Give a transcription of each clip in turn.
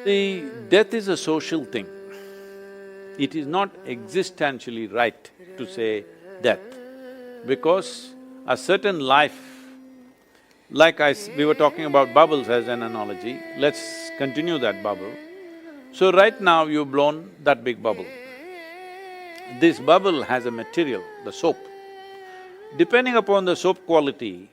See, death is a social thing. It is not existentially right to say death, because a certain life, like we were talking about bubbles as an analogy, let's continue that bubble. So right now you've blown that big bubble. This bubble has a material, the soap. Depending upon the soap quality,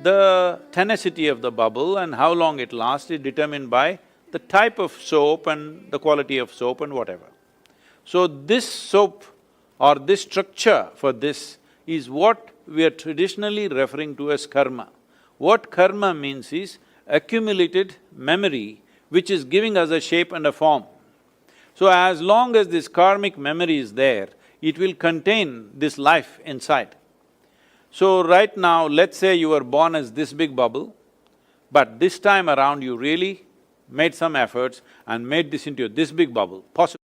the tenacity of the bubble and how long it lasts is determined by the type of soap and the quality of soap and whatever. So this soap or this structure for this is what we are traditionally referring to as karma. What karma means is accumulated memory which is giving us a shape and a form. So as long as this karmic memory is there, it will contain this life inside. So right now, let's say you were born as this big bubble, but this time around you really made some efforts and made this into this big bubble, possible.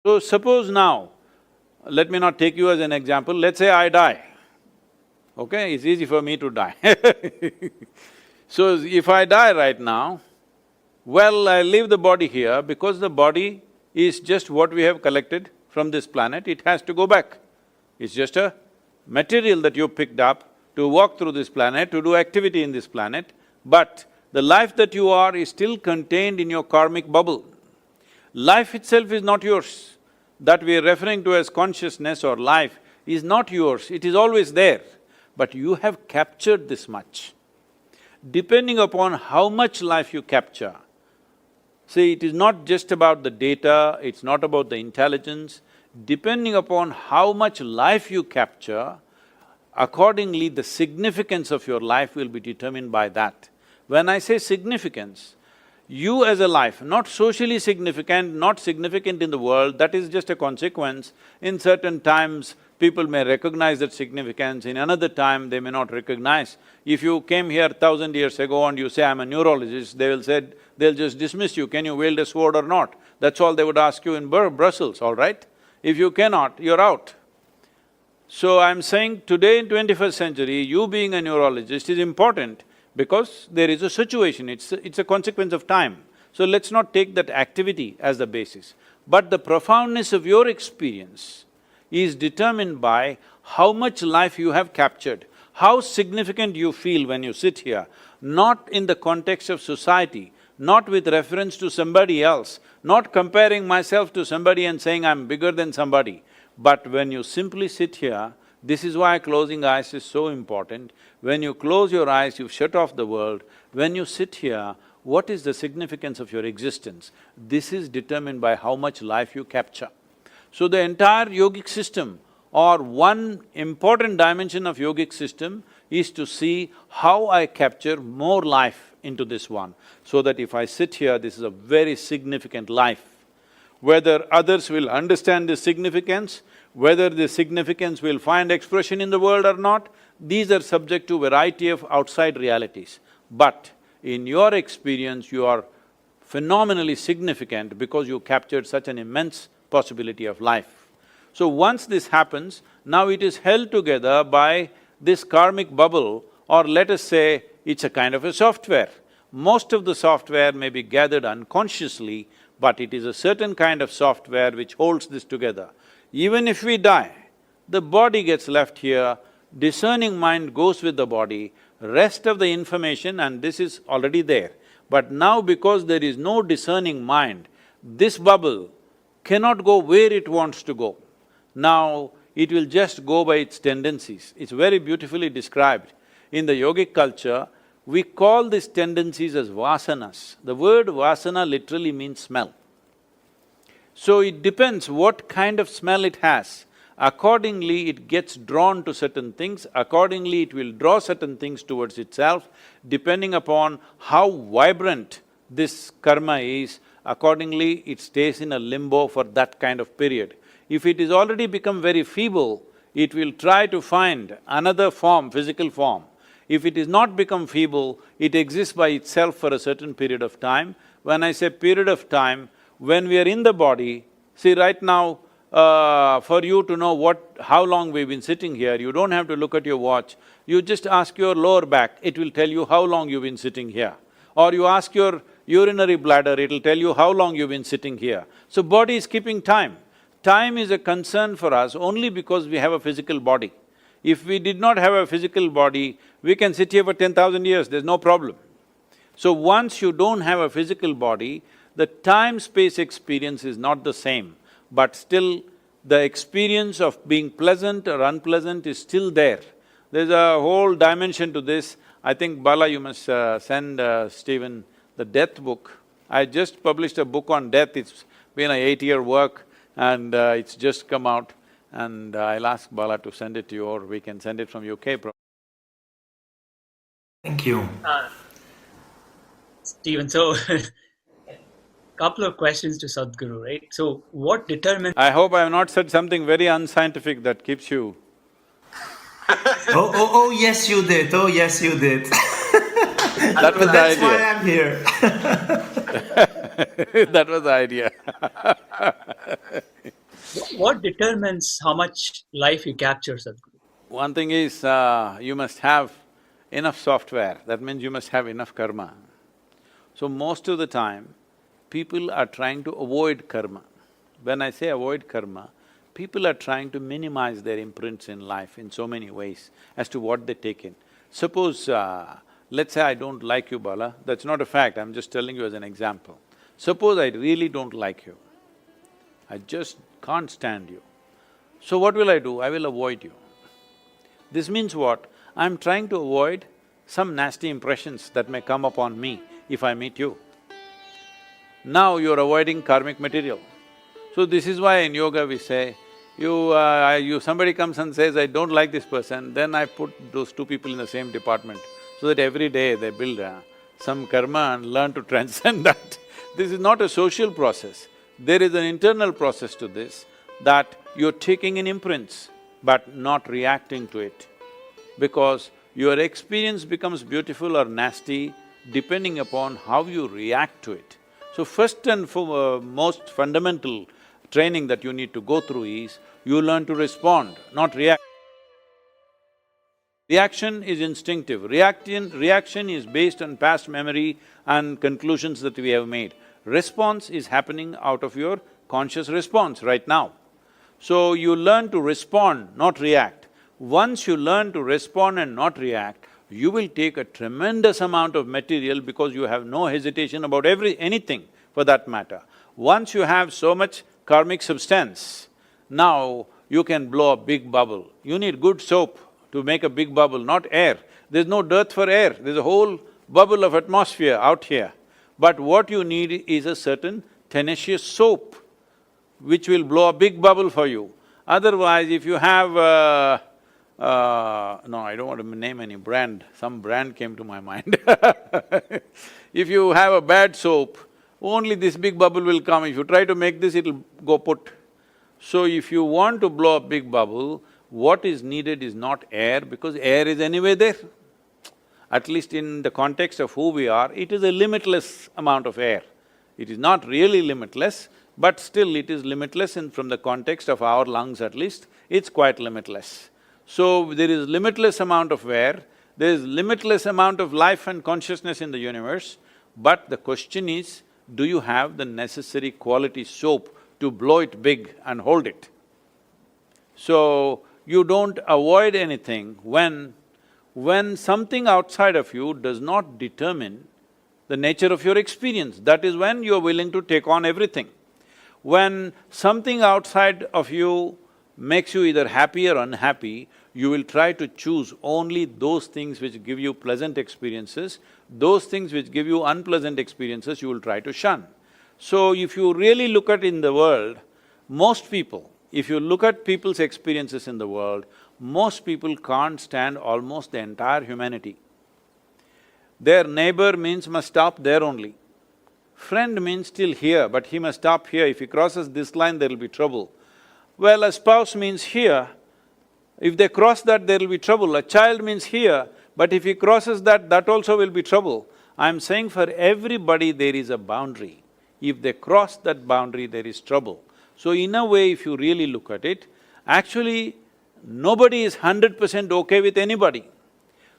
So suppose now, let me not take you as an example, let's say I die, okay? It's easy for me to die So if I die right now, well, I leave the body here because the body is just what we have collected from this planet, it has to go back. It's just a material that you picked up to walk through this planet, to do activity in this planet, but the life that you are is still contained in your karmic bubble. Life itself is not yours. That we are referring to as consciousness or life is not yours, it is always there, but you have captured this much. Depending upon how much life you capture, see, it is not just about the data, it's not about the intelligence. Depending upon how much life you capture, accordingly the significance of your life will be determined by that. When I say significance, you as a life, not socially significant, not significant in the world, that is just a consequence. In certain times, people may recognize that significance, in another time they may not recognize. If you came here 1,000 years ago and you say, I'm a neurologist, they'll just dismiss you, can you wield a sword or not? That's all they would ask you in Brussels, all right? If you cannot, you're out. So I'm saying today in 21st century, you being a neurologist is important because there is a situation, it's a consequence of time. So let's not take that activity as the basis. But the profoundness of your experience is determined by how much life you have captured, how significant you feel when you sit here, not in the context of society, not with reference to somebody else, not comparing myself to somebody and saying I'm bigger than somebody, but when you simply sit here, this is why closing eyes is so important. When you close your eyes, you've shut off the world. When you sit here, what is the significance of your existence? This is determined by how much life you capture. So the entire yogic system or one important dimension of yogic system is to see how I capture more life into this one, so that if I sit here, this is a very significant life. Whether others will understand the significance, whether the significance will find expression in the world or not, these are subject to variety of outside realities. But in your experience, you are phenomenally significant because you captured such an immense possibility of life. So once this happens, now it is held together by this karmic bubble, or let us say it's a kind of a software. Most of the software may be gathered unconsciously, but it is a certain kind of software which holds this together. Even if we die, the body gets left here, discerning mind goes with the body, rest of the information, and this is already there. But now because there is no discerning mind, this bubble cannot go where it wants to go. Now, it will just go by its tendencies. It's very beautifully described. In the yogic culture, we call these tendencies as vasanas. The word vasana literally means smell. So it depends what kind of smell it has. Accordingly, it gets drawn to certain things, accordingly it will draw certain things towards itself, depending upon how vibrant this karma is, accordingly it stays in a limbo for that kind of period. If it is already become very feeble, it will try to find another form, physical form. If it is not become feeble, it exists by itself for a certain period of time. When I say period of time, when we are in the body, see right now, for you to know how long we've been sitting here, you don't have to look at your watch. You just ask your lower back, it will tell you how long you've been sitting here. Or you ask your urinary bladder, it'll tell you how long you've been sitting here. So body is keeping time. Time is a concern for us only because we have a physical body. If we did not have a physical body, we can sit here for 10,000 years, there's no problem. So once you don't have a physical body, the time-space experience is not the same, but still the experience of being pleasant or unpleasant is still there. There's a whole dimension to this. I think Bala, you must send Stephen the death book. I just published a book on death, it's been an 8-year work and it's just come out, and I'll ask Bala to send it to you, or we can send it from UK. Thank you. Stephen, so couple of questions to Sadhguru, right? So what determines… I hope I have not said something very unscientific that keeps you… Oh, yes you did, oh yes you did. That was the idea. That's why I'm here. That was the idea. What determines how much life you capture, Sadhguru? One thing is, you must have enough software, that means you must have enough karma. So most of the time, people are trying to avoid karma. When I say avoid karma, people are trying to minimize their imprints in life in so many ways as to what they take in. Suppose, let's say I don't like you, Bala, that's not a fact, I'm just telling you as an example. Suppose I really don't like you, I just can't stand you. So what will I do? I will avoid you. This means what? I'm trying to avoid some nasty impressions that may come upon me if I meet you. Now you're avoiding karmic material. So this is why in yoga we say, somebody comes and says, I don't like this person, then I put those two people in the same department so that every day they build some karma and learn to transcend that. This is not a social process. There is an internal process to this, that you're taking in imprints but not reacting to it, because your experience becomes beautiful or nasty depending upon how you react to it. So first and most fundamental training that you need to go through is, you learn to respond, not react. Reaction is instinctive, reaction is based on past memory and conclusions that we have made. Response is happening out of your conscious response right now. So you learn to respond, not react. Once you learn to respond and not react, you will take a tremendous amount of material because you have no hesitation about anything for that matter. Once you have so much karmic substance, now you can blow a big bubble. You need good soap to make a big bubble, not air. There's no dearth for air, there's a whole bubble of atmosphere out here. But what you need is a certain tenacious soap which will blow a big bubble for you. Otherwise, if you have no, I don't want to name any brand, some brand came to my mind. If you have a bad soap, only this big bubble will come. If you try to make this, it'll go put. So if you want to blow a big bubble, what is needed is not air, because air is anyway there. At least in the context of who we are, it is a limitless amount of air. It is not really limitless, but still it is limitless from the context of our lungs at least, it's quite limitless. So there is limitless amount of air, there is limitless amount of life and consciousness in the universe, but the question is, do you have the necessary quality soap to blow it big and hold it? So you don't avoid anything when something outside of you does not determine the nature of your experience, that is when you're willing to take on everything. When something outside of you makes you either happy or unhappy, you will try to choose only those things which give you pleasant experiences, those things which give you unpleasant experiences you will try to shun. So if you really look at in the world, most people, if you look at people's experiences in the world, most people can't stand almost the entire humanity. Their neighbor means must stop there only. Friend means still here, but he must stop here. If he crosses this line, there will be trouble. Well, a spouse means here, if they cross that, there will be trouble. A child means here, but if he crosses that, that also will be trouble. I'm saying for everybody there is a boundary. If they cross that boundary, there is trouble. So in a way, if you really look at it, actually nobody is 100% okay with anybody.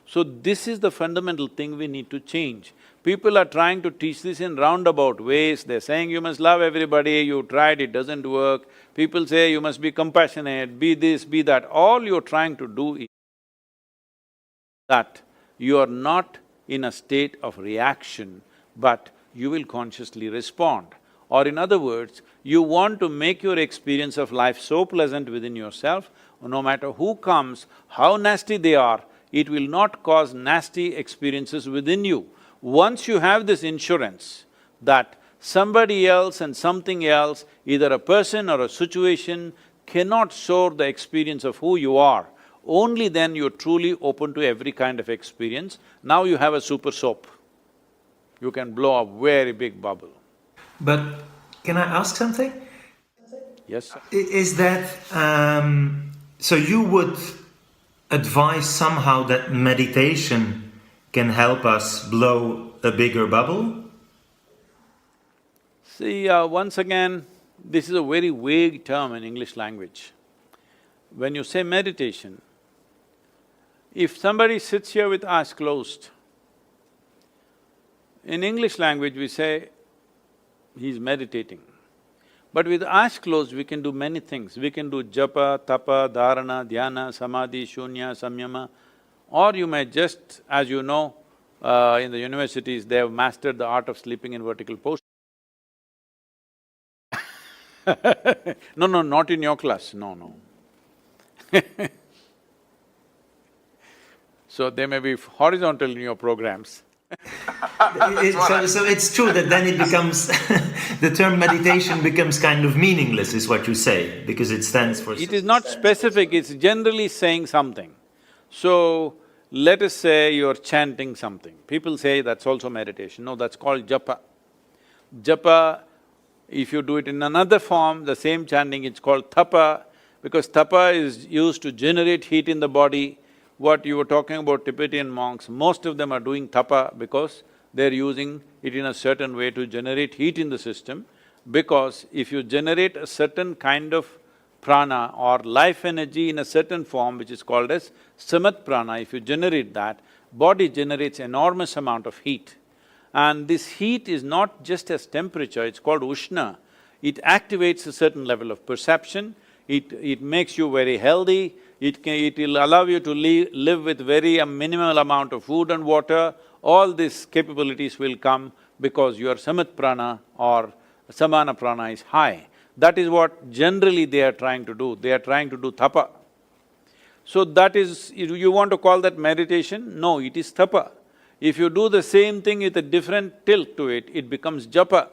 So this is the fundamental thing we need to change. People are trying to teach this in roundabout ways, they're saying you must love everybody, you tried, it doesn't work. People say you must be compassionate, be this, be that. All you're trying to do is that you are not in a state of reaction, but you will consciously respond. Or in other words, you want to make your experience of life so pleasant within yourself, no matter who comes, how nasty they are, it will not cause nasty experiences within you. Once you have this insurance that somebody else and something else, either a person or a situation, cannot soar the experience of who you are, only then you're truly open to every kind of experience. Now you have a super soap. You can blow a very big bubble. But can I ask something? Yes, sir. Is that… so you would advise somehow that meditation can help us blow a bigger bubble? See, once again, this is a very vague term in English language. When you say meditation, if somebody sits here with eyes closed, in English language we say, he's meditating. But with eyes closed, we can do many things. We can do japa, tapa, dharana, dhyana, samadhi, shunya, samyama. Or you may just, as you know, in the universities, they have mastered the art of sleeping in vertical posture. No, no, not in your class, no. So they may be horizontal in your programs. So it's true that then it becomes… the term meditation becomes kind of meaningless, is what you say, because it stands for… It is not specific, it's generally saying something. So, let us say you're chanting something. People say that's also meditation. No, that's called japa. Japa, if you do it in another form, the same chanting, it's called tapa, because tapa is used to generate heat in the body. What you were talking about Tibetan monks, most of them are doing tapa because they're using it in a certain way to generate heat in the system. Because if you generate a certain kind of prana or life energy in a certain form, which is called as samat prana, if you generate that, body generates enormous amount of heat. And this heat is not just as temperature, it's called ushna. It activates a certain level of perception, it makes you very healthy, it will allow you to live with very minimal amount of food and water. All these capabilities will come because your samat prana or samana prana is high. That is what generally they are trying to do, they are trying to do tapa. So that is… you want to call that meditation? No, it is tapa. If you do the same thing with a different tilt to it, it becomes japa.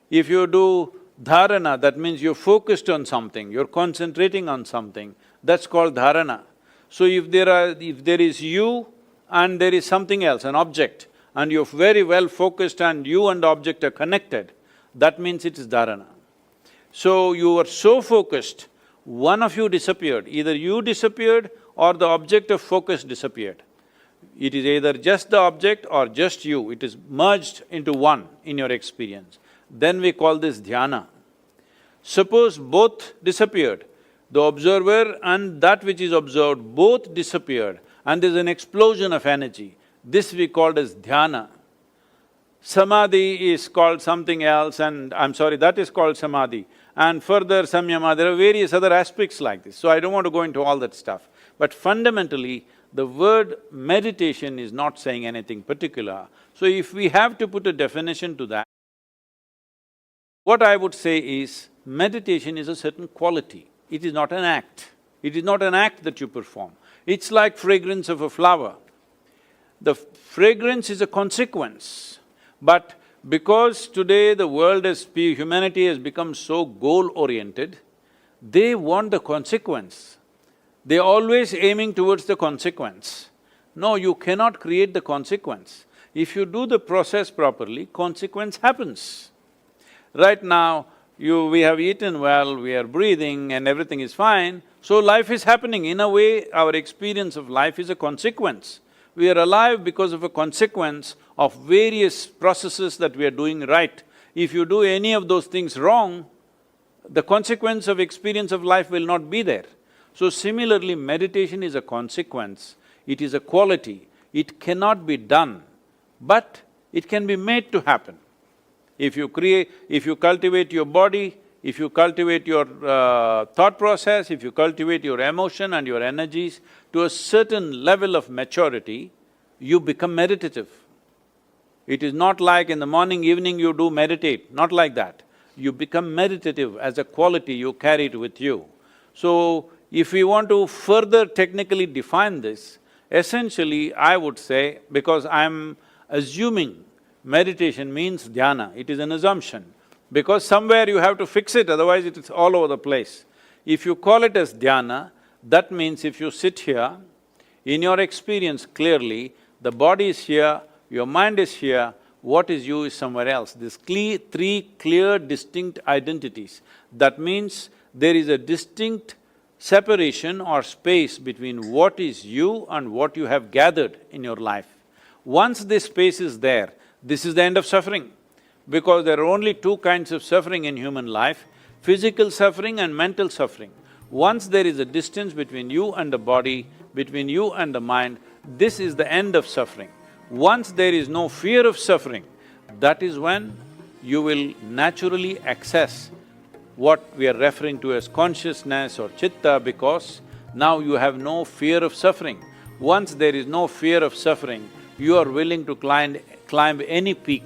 If you do dharana, that means you're focused on something, you're concentrating on something, that's called dharana. So if there is you and there is something else, an object, and you're very well focused and you and the object are connected, that means it is dharana. So you are so focused, one of you disappeared, either you disappeared or the object of focus disappeared. It is either just the object or just you, it is merged into one in your experience. Then we call this dhyana. Suppose both disappeared, the observer and that which is observed both disappeared and there's an explosion of energy, this we called as dhyana. Samadhi is called something else and… that is called samadhi. And further samyama, there are various other aspects like this, so I don't want to go into all that stuff. But fundamentally, the word meditation is not saying anything particular. So if we have to put a definition to that, what I would say is, meditation is a certain quality, it is not an act. It is not an act that you perform. It's like fragrance of a flower. The fragrance is a consequence, but because today the world humanity has become so goal-oriented, they want the consequence. They're always aiming towards the consequence. No, you cannot create the consequence. If you do the process properly, consequence happens. Right now, we have eaten well, we are breathing and everything is fine, so life is happening. In a way, our experience of life is a consequence. We are alive because of a consequence of various processes that we are doing right. If you do any of those things wrong, the consequence of experience of life will not be there. So similarly, meditation is a consequence, it is a quality, it cannot be done, but it can be made to happen. If you cultivate your body, if you cultivate your thought process, if you cultivate your emotion and your energies to a certain level of maturity, you become meditative. It is not like in the morning, evening you do meditate, not like that. You become meditative as a quality, you carry it with you. So, if we want to further technically define this, essentially I would say, because I'm assuming meditation means dhyana, it is an assumption, because somewhere you have to fix it, otherwise it is all over the place. If you call it as dhyana, that means if you sit here, in your experience clearly, the body is here, your mind is here, what is you is somewhere else. These three clear, distinct identities. That means there is a distinct separation or space between what is you and what you have gathered in your life. Once this space is there, this is the end of suffering. Because there are only two kinds of suffering in human life, physical suffering and mental suffering. Once there is a distance between you and the body, between you and the mind, this is the end of suffering. Once there is no fear of suffering, that is when you will naturally access what we are referring to as consciousness or chitta, because now you have no fear of suffering. Once there is no fear of suffering, you are willing to climb any peak.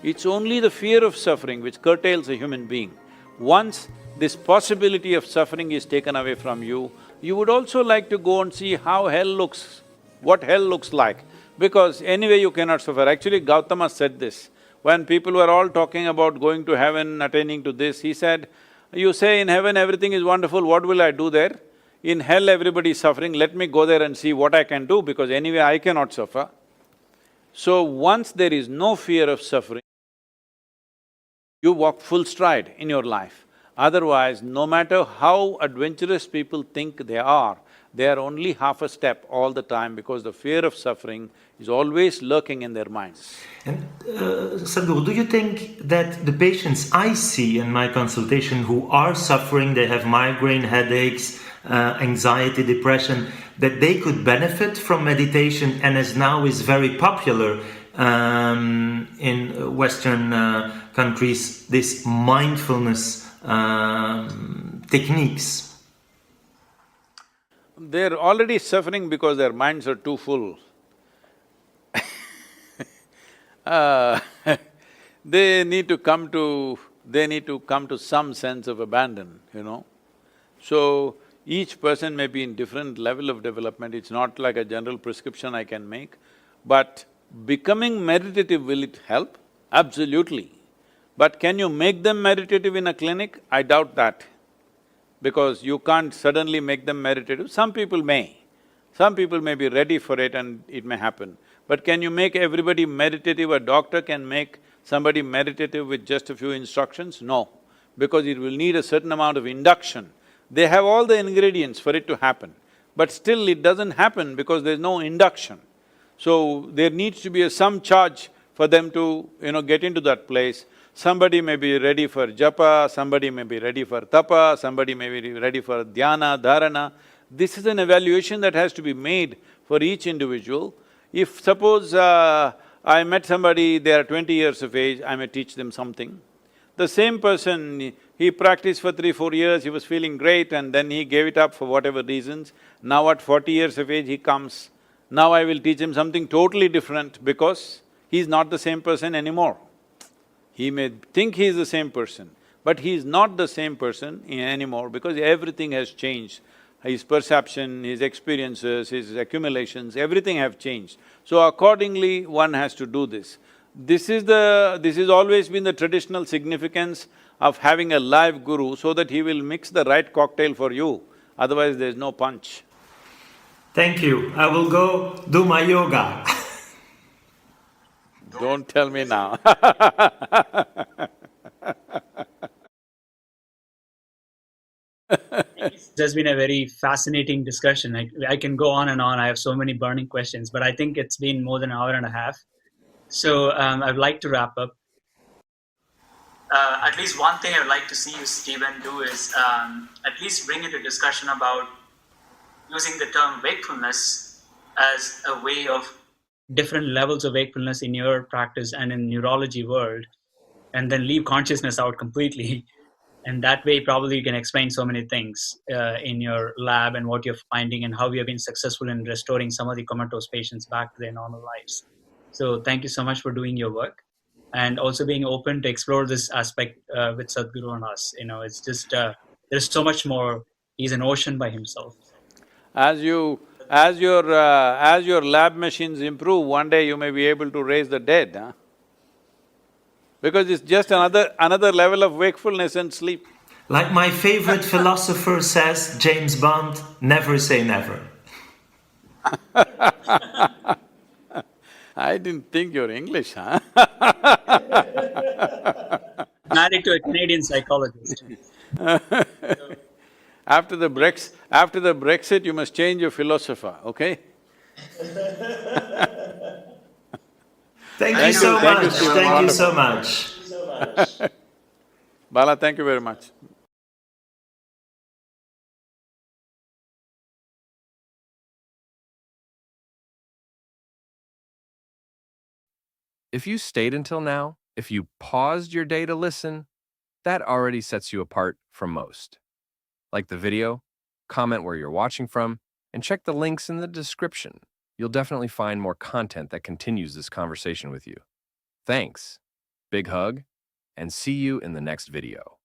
It's only the fear of suffering which curtails a human being. Once this possibility of suffering is taken away from you, you would also like to go and see how hell looks, what hell looks like. Because anyway you cannot suffer. Actually, Gautama said this. When people were all talking about going to heaven, attaining to this, he said, you say in heaven everything is wonderful, what will I do there? In hell everybody is suffering, let me go there and see what I can do, because anyway I cannot suffer. So once there is no fear of suffering, you walk full stride in your life. Otherwise, no matter how adventurous people think they are only half a step all the time, because the fear of suffering is always lurking in their minds. And Sadhguru, do you think that the patients I see in my consultation who are suffering, they have migraine, headaches, anxiety, depression, that they could benefit from meditation, and as now is very popular in Western countries, this mindfulness techniques? They're already suffering because their minds are too full. They need to come to some sense of abandon, you know. So, each person may be in different level of development, it's not like a general prescription I can make. But becoming meditative, will it help? Absolutely. But can you make them meditative in a clinic? I doubt that. Because you can't suddenly make them meditative. Some people may be ready for it and it may happen. But can you make everybody meditative? A doctor can make somebody meditative with just a few instructions? No, because it will need a certain amount of induction. They have all the ingredients for it to happen, but still it doesn't happen because there's no induction. So there needs to be some charge for them to, get into that place. Somebody may be ready for japa, somebody may be ready for tapa, somebody may be ready for dhyana, dharana. This is an evaluation that has to be made for each individual. If suppose I met somebody, they are 20 years of age, I may teach them something. The same person, he practiced for 3-4 years, he was feeling great and then he gave it up for whatever reasons. Now at 40 years of age, he comes. Now I will teach him something totally different because he's not the same person anymore. He may think he is the same person, but he is not the same person anymore because everything has changed. His perception, his experiences, his accumulations, everything have changed. So accordingly, one has to do this. This has always been the traditional significance of having a live guru so that he will mix the right cocktail for you, otherwise there's no punch. Thank you. I will go do my yoga. Don't tell me now. There's been a very fascinating discussion. I can go on and on. I have so many burning questions, but I think it's been more than an hour and a half. So I'd like to wrap up. at least one thing I would like to see you, Stephen, do is at least bring into discussion about using the term wakefulness as a way of different levels of wakefulness in your practice and in neurology world, and then leave consciousness out completely. And that way, probably you can explain so many things in your lab and what you're finding and how we have been successful in restoring some of the comatose patients back to their normal lives. So thank you so much for doing your work and also being open to explore this aspect with Sadhguru and us. It's just, there's so much more. He's an ocean by himself. As your lab machines improve, one day you may be able to raise the dead, huh? Because it's just another level of wakefulness and sleep. Like my favorite philosopher says, James Bond, never say never. I didn't think you're English, huh? Married to a Canadian psychologist. After the Brexit, you must change your philosopher, okay? Thank you so Thank you, much. Stephen. Thank you so Wonderful. much. Bala, thank you very much. If you stayed until now, if you paused your day to listen, that already sets you apart from most. Like the video, comment where you're watching from, and check the links in the description. You'll definitely find more content that continues this conversation with you. Thanks, big hug, and see you in the next video.